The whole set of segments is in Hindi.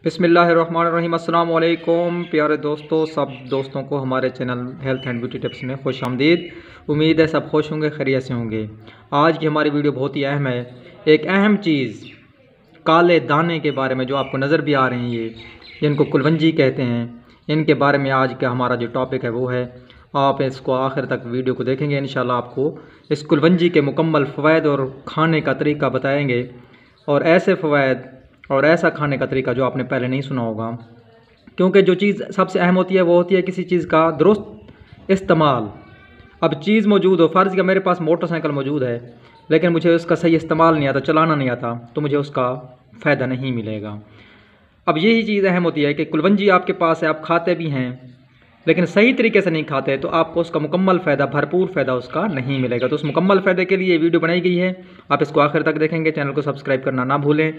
बिस्मिल्लाहिर्रहमानिर्रहीम। अस्सलाम वालेकुम प्यारे दोस्तों, सब दोस्तों को हमारे channel health and beauty tips में खुश आमदीद। उम्मीद है सब खुश होंगे, खैरियत से होंगे। आज की हमारी वीडियो बहुत ही अहम है। एक अहम चीज़ काले दाने के बारे में जो आपको नज़र भी आ रही है, जिनको कुलवंजी कहते हैं, इनके बारे में आज का हमारा जो टॉपिक है वो है। आप इसको आखिर तक वीडियो को देखेंगे, इंशाल्लाह आपको इस कुलवंजी के मुकम्मल फ़वाइद और खाने का तरीका बताएंगे, और ऐसे फ़वाइद और ऐसा खाने का तरीका जो आपने पहले नहीं सुना होगा। क्योंकि जो चीज़ सबसे अहम होती है वो होती है किसी चीज़ का दुरुस्त इस्तेमाल। अब चीज़ मौजूद हो, फ़र्ज़ किया मेरे पास मोटरसाइकिल मौजूद है, लेकिन मुझे उसका सही इस्तेमाल नहीं आता, चलाना नहीं आता, तो मुझे उसका फ़ायदा नहीं मिलेगा। अब यही चीज़ अहम होती है कि कुलवंजी आपके पास है, आप खाते भी हैं, लेकिन सही तरीके से नहीं खाते तो आपको उसका मुकम्मल फ़ायदा, भरपूर फ़ायदा उसका नहीं मिलेगा। तो उस मुकम्मल फ़ायदे के लिए वीडियो बनाई गई है, आप इसको आखिर तक देखेंगे। चैनल को सब्सक्राइब करना ना भूलें।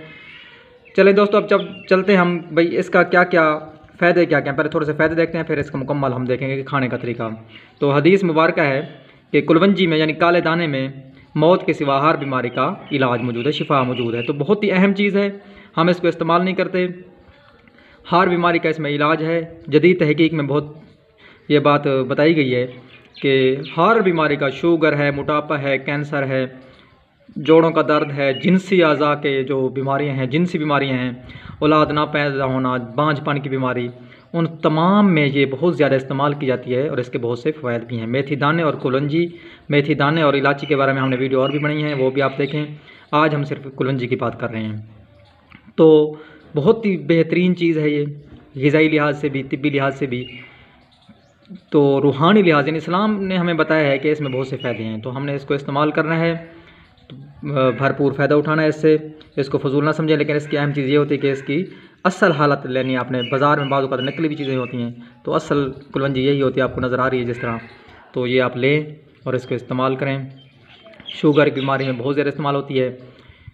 चलें दोस्तों, अब जब चलते हैं हम भाई इसका क्या क्या फ़ायदे क्या क्या, पहले थोड़े से फ़ायदे देखते हैं, फिर इसका मुकम्मल हम देखेंगे कि खाने का तरीका। तो हदीस मुबारक है कि कुलवंजी में यानी काले दाने में मौत के सिवा हर बीमारी का इलाज मौजूद है, शिफा मौजूद है। तो बहुत ही अहम चीज़ है, हम इसको इस्तेमाल नहीं करते। हर बीमारी का इसमें इलाज है। जदीद तहकीक में बहुत ये बात बताई गई है कि हर बीमारी का, शुगर है, मोटापा है, कैंसर है, जोड़ों का दर्द है, जिनसी अज़ा के जो बीमारियां हैं, जिनसी बीमारियां हैं, औलाद ना पैदा होना, बांझपन की बीमारी, उन तमाम में ये बहुत ज़्यादा इस्तेमाल की जाती है और इसके बहुत से फ़वाइद भी हैं। मेथी दाने और कुलवंजी, मेथी दाने और इलायची के बारे में हमने वीडियो और भी बनाई हैं, वो भी आप देखें। आज हम सिर्फ कुलवंजी की बात कर रहे हैं। तो बहुत ही बेहतरीन चीज़ है ये, ग़िज़ाई लिहाज से भी, तिब्बी लिहाज से भी, तो रूहानी लिहाज यानी इस्लाम ने हमें बताया है कि इसमें बहुत से फ़ायदे हैं। तो हमने इसको इस्तेमाल करना है, तो भरपूर फ़ायदा उठाना है इससे। इसको फजूल ना समझें, लेकिन इसकी अहम चीज़ ये होती है कि इसकी असल हालत लेनी है आपने। बाज़ार में बाज़ नकली भी चीज़ें होती हैं, तो असल कुलवंजी यही होती है, आपको नज़र आ रही है जिस तरह। तो ये आप लें और इसको इस्तेमाल करें। शुगर की बीमारी में बहुत ज़्यादा इस्तेमाल होती है,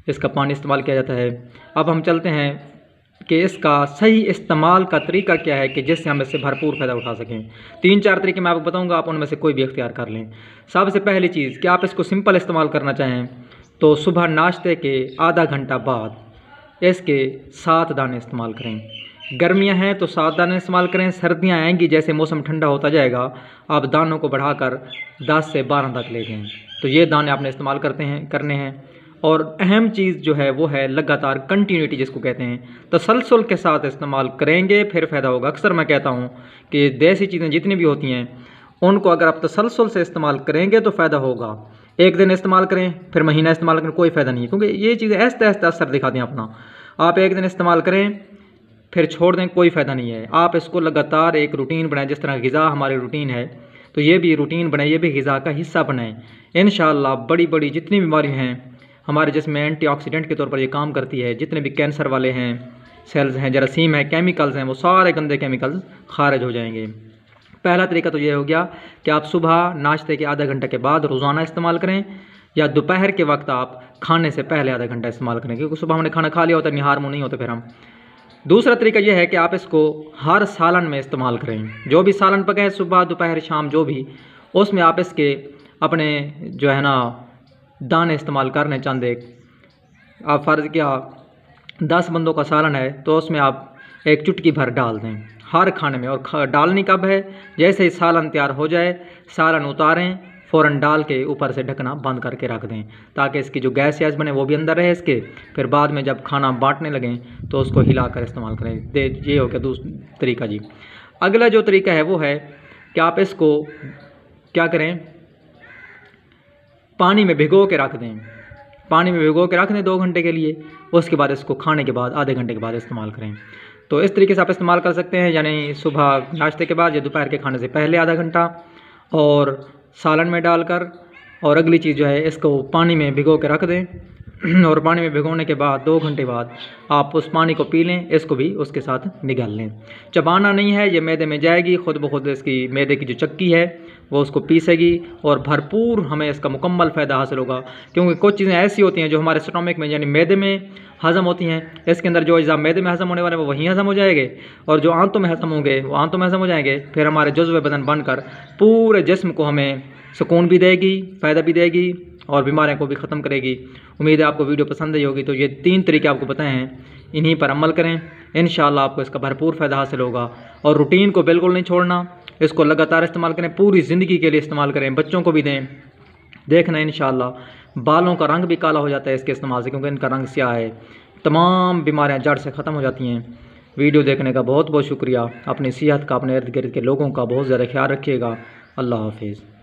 इसका पानी इस्तेमाल किया जाता है। अब हम चलते हैं कि इसका सही इस्तेमाल का तरीका क्या है कि जिससे हम इससे भरपूर फ़ायदा उठा सकें। 3-4 तरीके मैं आपको बताऊंगा, आप उनमें से कोई भी इख्तियार कर लें। सबसे पहली चीज़ कि आप इसको सिंपल इस्तेमाल करना चाहें तो सुबह नाश्ते के आधा घंटा बाद इसके 7 दाने इस्तेमाल करें। गर्मियां हैं तो 7 दाने इस्तेमाल करें। सर्दियां आएंगी, जैसे मौसम ठंडा होता जाएगा, आप दानों को बढ़ाकर 10 से 12 तक ले जाएँ। तो ये दाने आपने इस्तेमाल करने हैं। और अहम चीज़ जो है वो है लगातार कंटिन्यूटी, जिसको कहते हैं, तसलसल के साथ इस्तेमाल करेंगे फिर फ़ायदा होगा। अक्सर मैं कहता हूँ कि देसी चीज़ें जितनी भी होती हैं उनको अगर आप तसलसल से इस्तेमाल करेंगे तो फ़ायदा होगा। एक दिन इस्तेमाल करें फिर महीना इस्तेमाल करें, कोई फ़ायदा नहीं है, क्योंकि ये चीज़ें ऐसे ऐसे असर दिखाती हैं अपना। आप एक दिन इस्तेमाल करें फिर छोड़ दें, कोई फ़ायदा नहीं है। आप इसको लगातार एक रूटीन बनाएं, जिस तरह ग़िज़ा हमारी रूटीन है, तो ये भी रूटीन बनाएं, ये भी ग़िज़ा का हिस्सा बनाएं। इंशाअल्लाह बड़ी बड़ी जितनी बीमारियाँ हैं हमारे जिसमें एंटीऑक्सीडेंट के तौर पर ये काम करती है। जितने भी कैंसर वाले हैं, सेल्स हैं, जरासीम है, केमिकल्स हैं, वो सारे गंदे केमिकल्स खारिज हो जाएंगे। पहला तरीका तो ये हो गया कि आप सुबह नाश्ते के आधा घंटे के बाद रोज़ाना इस्तेमाल करें, या दोपहर के वक्त आप खाने से पहले आधा घंटा इस्तेमाल करें, क्योंकि सुबह हमने खाना खा लिया होता है, निहार मुँह नहीं होते फिर हम। दूसरा तरीका यह है कि आप इसको हर सालन में इस्तेमाल करें। जो भी सालन पकाएं, सुबह दोपहर शाम जो भी, उसमें आप इसके अपने जो है ना दाने इस्तेमाल करने चाहते। आप फ़र्ज़ किया 10 बंदों का सालन है तो उसमें आप एक चुटकी भर डाल दें हर खाने में। और डालनी कब है? जैसे ही सालन तैयार हो जाए, सालन उतारें, फ़ौरन डाल के ऊपर से ढकना बंद करके रख दें, ताकि इसकी जो गैस बने वो भी अंदर रहे इसके। फिर बाद में जब खाना बांटने लगें तो उसको हिलाकर इस्तेमाल करें। ये हो गया दूसरा तरीका जी। अगला जो तरीका है वो है कि आप इसको क्या करें, पानी में भिगो के रख दें। पानी में भिगो के रख दें 2 घंटे के लिए। उसके बाद इसको खाने के बाद आधे घंटे के बाद इस्तेमाल करें। तो इस तरीके से आप इस्तेमाल कर सकते हैं, यानी सुबह नाश्ते के बाद या दोपहर के खाने से पहले आधा घंटा, और सालन में डालकर। और अगली चीज़ जो है, इसको पानी में भिगो के रख दें, और पानी में भिगोने के बाद 2 घंटे बाद आप उस पानी को पी लें, इसको भी उसके साथ निगल लें। चबाना नहीं है, ये मैदे में जाएगी, खुद ब खुद इसकी मैदे की जो चक्की है वो उसको पीसेगी, और भरपूर हमें इसका मुकम्मल फ़ायदा हासिल होगा। क्योंकि कुछ चीज़ें ऐसी होती हैं जो हमारे स्टमक में यानी मैदे में हज़म होती हैं, इसके अंदर जो अज़ा मैदे में हज़म होने वाले वो वहीं हज़म हो जाएंगे, और जो आंतों में हज़म होंगे वो आंतों में हज़म हो जाएंगे। फिर हमारे जुज़्व बदन बनकर पूरे जिस्म को हमें सुकून भी देगी, फ़ायदा भी देगी, और बीमारियों को भी ख़त्म करेगी। उम्मीद है आपको वीडियो पसंद आई होगी। तो ये 3 तरीके आपको बताए हैं, इन्हीं पर अमल करें, इंशाअल्लाह आपको इसका भरपूर फ़ायदा हासिल होगा। और रूटीन को बिल्कुल नहीं छोड़ना, इसको लगातार इस्तेमाल करें, पूरी ज़िंदगी के लिए इस्तेमाल करें, बच्चों को भी दें। देखना इंशाअल्लाह बालों का रंग भी काला हो जाता है इसके इस्तेमाल से, क्योंकि इनका रंग स्याह है। तमाम बीमारियां जड़ से ख़त्म हो जाती हैं। वीडियो देखने का बहुत बहुत शुक्रिया। अपनी सेहत का, अपने इर्द गिर्द के लोगों का बहुत ज़्यादा ख्याल रखिएगा। अल्लाह हाफिज़।